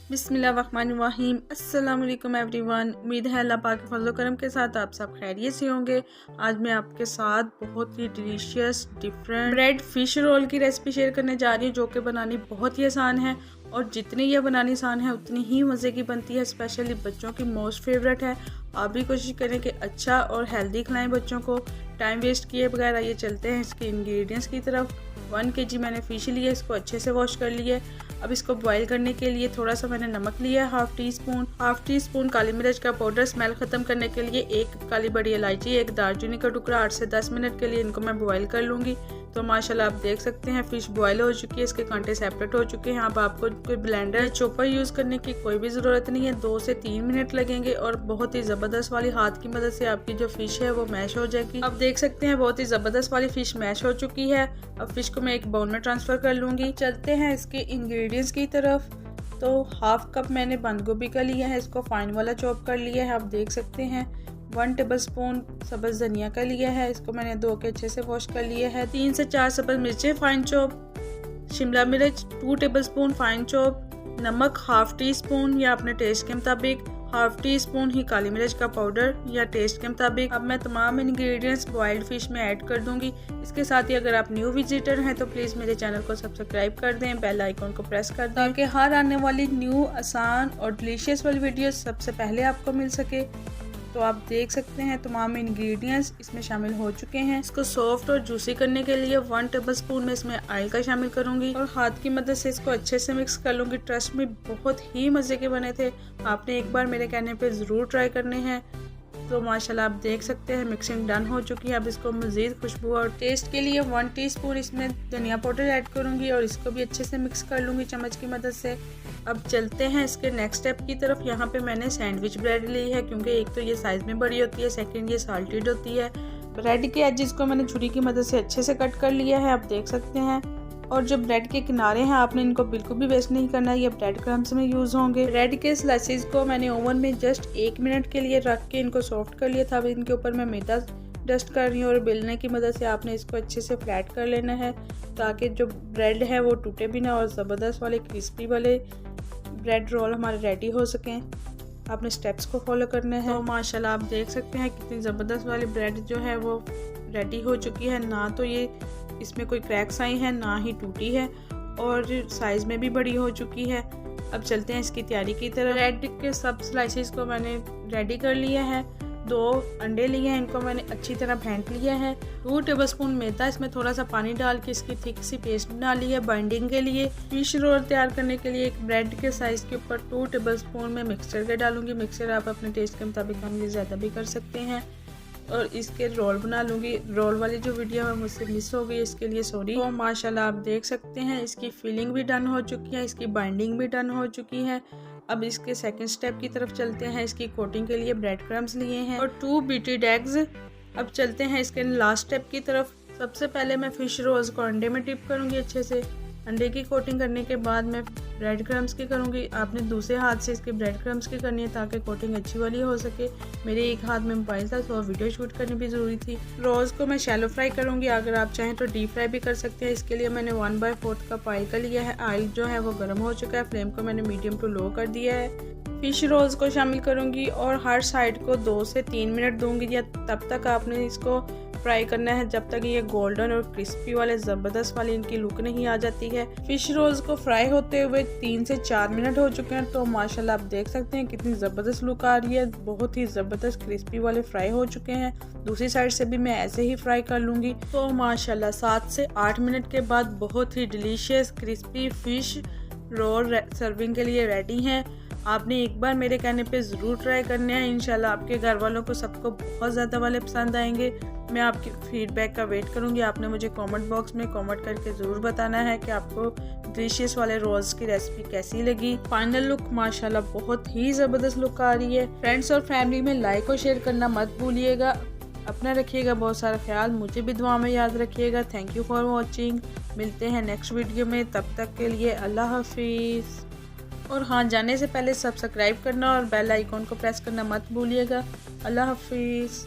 बिस्मिल्लाहिर्रहमानिर्रहीम। अस्सलाम वालेकुम एवरीवन। उम्मीद है अल्लाह पाक के फजल करम के साथ आप सब खैरियत से होंगे। आज मैं आपके साथ बहुत ही delicious different bread fish roll की रेसिपी शेयर करने जा रही हूँ, जो कि बनानी बहुत ही आसान है और जितनी ये बनानी आसान है उतनी ही मज़े की बनती है। स्पेशली बच्चों की मोस्ट फेवरेट है। आप भी कोशिश करें कि अच्छा और हेल्दी खिलाएं बच्चों को, टाइम वेस्ट किए बगैर। आइए चलते हैं इसके इंग्रेडिएंट्स की तरफ। 1 kg मैंने फ़िश लिया, इसको अच्छे से वॉश कर लिए। अब इसको बॉईल करने के लिए थोड़ा सा मैंने नमक लिया, हाफ़ टी स्पून काली मिर्च का पाउडर, स्मेल ख़त्म करने के लिए 1 काली बड़ी इलायची, 1 दालचीनी का टुकड़ा। 8 से 10 मिनट के लिए इनको मैं बॉईल कर लूँगी। तो माशाल्लाह आप देख सकते हैं फ़िश बॉयल हो चुकी है, इसके कांटे सेपरेट हो चुके हैं। अब आपको कोई ब्लेंडर चॉपर यूज़ करने की कोई भी ज़रूरत नहीं है। 2 से 3 मिनट लगेंगे और बहुत ही ज़बरदस्त वाली हाथ की मदद से आपकी जो फ़िश है वो मैश हो जाएगी। अब देख सकते हैं बहुत ही ज़बरदस्त वाली फ़िश मैश हो चुकी है। अब फ़िश को मैं एक बाउल में ट्रांसफ़र कर लूँगी। चलते हैं इसके इंग्रेडिएंट्स की तरफ। तो हाफ़ कप मैंने बंद गोभी का लिया है, इसको फाइन वाला चॉप कर लिया है। आप देख सकते हैं 1 टेबलस्पून सब्ज़ धनिया का लिया है, इसको मैंने धो के अच्छे से वॉश कर लिया है। 3 से 4 सब्ज़ मिर्चें फाइन चॉप, शिमला मिर्च 2 टेबलस्पून फाइन चॉप, नमक हाफ़ टी स्पून या अपने टेस्ट के मुताबिक, हाफ़ टी स्पून ही काली मिर्च का पाउडर या टेस्ट के मुताबिक। अब मैं तमाम इंग्रेडिएंट्स बॉइल्ड फिश में ऐड कर दूंगी। इसके साथ ही अगर आप न्यू विजिटर हैं तो प्लीज़ मेरे चैनल को सब्सक्राइब कर दें, बेल आइकॉन को प्रेस कर दें ताकि हर आने वाली न्यू आसान और डिलीशियस वाली वीडियो सबसे पहले आपको मिल सके। तो आप देख सकते हैं तमाम इंग्रेडिएंट्स इसमें शामिल हो चुके हैं। इसको सॉफ्ट और जूसी करने के लिए 1 टेबलस्पून में इसमें ऑयल का शामिल करूंगी और हाथ की मदद से इसको अच्छे से मिक्स कर लूंगी। ट्रस्ट में बहुत ही मज़े के बने थे, आपने एक बार मेरे कहने पे ज़रूर ट्राई करने हैं। तो माशाल्लाह आप देख सकते हैं मिक्सिंग डन हो चुकी है। अब इसको मज़ीद खुशबू और टेस्ट के लिए 1 टीस्पून इसमें धनिया पाउडर ऐड करूंगी और इसको भी अच्छे से मिक्स कर लूँगी चम्मच की मदद से। अब चलते हैं इसके नेक्स्ट स्टेप की तरफ। यहाँ पे मैंने सैंडविच ब्रेड ली है, क्योंकि एक तो ये साइज़ में बड़ी होती है, सेकंड ये साल्टेड होती है। ब्रेड के एजेस को मैंने छुरी की मदद से अच्छे से कट कर लिया है, आप देख सकते हैं। और जो ब्रेड के किनारे हैं आपने इनको बिल्कुल भी वेस्ट नहीं करना है, ये ब्रेड क्रम्स में यूज़ होंगे। ब्रेड के स्लाइसेस को मैंने ओवन में जस्ट 1 मिनट के लिए रख के इनको सॉफ्ट कर लिया था। अब इनके ऊपर मैं मैदा डस्ट कर रही हूँ और बेलने की मदद से आपने इसको अच्छे से फ्लैट कर लेना है ताकि जो ब्रेड है वो टूटे भी ना और ज़बरदस्त वाले क्रिस्पी वाले ब्रेड रोल हमारे रेडी हो सकें। आपने स्टेप्स को फॉलो करना है। तो माशाल्लाह आप देख सकते हैं कितनी ज़बरदस्त वाली ब्रेड जो है वो रेडी हो चुकी है। ना तो ये इसमें कोई क्रैक्स आई हैं, ना ही टूटी है और साइज़ में भी बड़ी हो चुकी है। अब चलते हैं इसकी तैयारी की तरफ। ब्रेड के सब स्लाइसेस को मैंने रेडी कर लिया है। 2 अंडे लिए हैं, इनको मैंने अच्छी तरह फेंट लिया है। 2 टेबलस्पून मैदा, इसमें थोड़ा सा पानी डाल के इसकी थिक सी पेस्ट बना ली है बाइंडिंग के लिए। फिश रोल तैयार करने के लिए एक ब्रेड के साइज़ के ऊपर 2 टेबलस्पून में मिक्सचर के डालूंगी। मिक्सचर आप अपने टेस्ट के मुताबिक कम या ज़्यादा भी कर सकते हैं। और इसके रोल बना लूँगी। रोल वाली जो वीडियो है मुझसे मिस हो गई, इसके लिए सॉरी। तो माशाल्लाह आप देख सकते हैं इसकी फिलिंग भी डन हो चुकी है, इसकी बाइंडिंग भी डन हो चुकी है। अब इसके सेकंड स्टेप की तरफ चलते हैं। इसकी कोटिंग के लिए ब्रेड क्रम्स लिए हैं और 2 बीटेड एग्स। अब चलते हैं इसके लास्ट स्टेप की तरफ। सबसे पहले मैं फिश रोल्स को अंडे में डिप करूँगी अच्छे से। अंडे की कोटिंग करने के बाद मैं ब्रेड क्रम्स की करूँगी। आपने दूसरे हाथ से इसके ब्रेड क्रम्स की करनी है ताकि कोटिंग अच्छी वाली हो सके। मेरे एक हाथ में मोबाइल था तो वीडियो शूट करनी भी ज़रूरी थी। रोल्स को मैं शैलो फ्राई करूँगी, अगर आप चाहें तो डीप फ्राई भी कर सकते हैं। इसके लिए मैंने 1/4 कप ऑयल का लिया है। ऑयल जो है वो गर्म हो चुका है, फ्लेम को मैंने मीडियम टू लो कर दिया है। फिश रोल्स को शामिल करूँगी और हर साइड को 2 से 3 मिनट दूँगी, या तब तक आपने इसको फ्राई करना है जब तक ये गोल्डन और क्रिस्पी वाले ज़बरदस्त वाली इनकी लुक नहीं आ जाती है। फिश रोल्स को फ्राई होते हुए 3 से 4 मिनट हो चुके हैं। तो माशाल्लाह आप देख सकते हैं कितनी ज़बरदस्त लुक आ रही है, बहुत ही ज़बरदस्त क्रिस्पी वाले फ्राई हो चुके हैं। दूसरी साइड से भी मैं ऐसे ही फ्राई कर लूँगी। तो माशाल्लाह 7 से 8 मिनट के बाद बहुत ही delicious crispy fish roll serving के लिए रेडी हैं। आपने एक बार मेरे कहने पे ज़रूर ट्राई करने हैं। इंशाल्लाह आपके घर वालों को सबको बहुत ज़्यादा वाले पसंद आएंगे। मैं आपके फीडबैक का वेट करूंगी। आपने मुझे कमेंट बॉक्स में कमेंट करके ज़रूर बताना है कि आपको डिलीशियस वाले रोल्स की रेसिपी कैसी लगी। फाइनल लुक माशाल्लाह बहुत ही ज़बरदस्त लुक आ रही है। फ्रेंड्स और फैमिली में लाइक और शेयर करना मत भूलिएगा। अपना रखिएगा बहुत सारा ख्याल, मुझे भी दुआ में याद रखिएगा। Thank you for watching. मिलते हैं नेक्स्ट वीडियो में, तब तक के लिए अल्लाह हाफिज़। और हाँ, जाने से पहले सब्सक्राइब करना और बेल आइकॉन को प्रेस करना मत भूलिएगा। अल्लाह हाफिज़।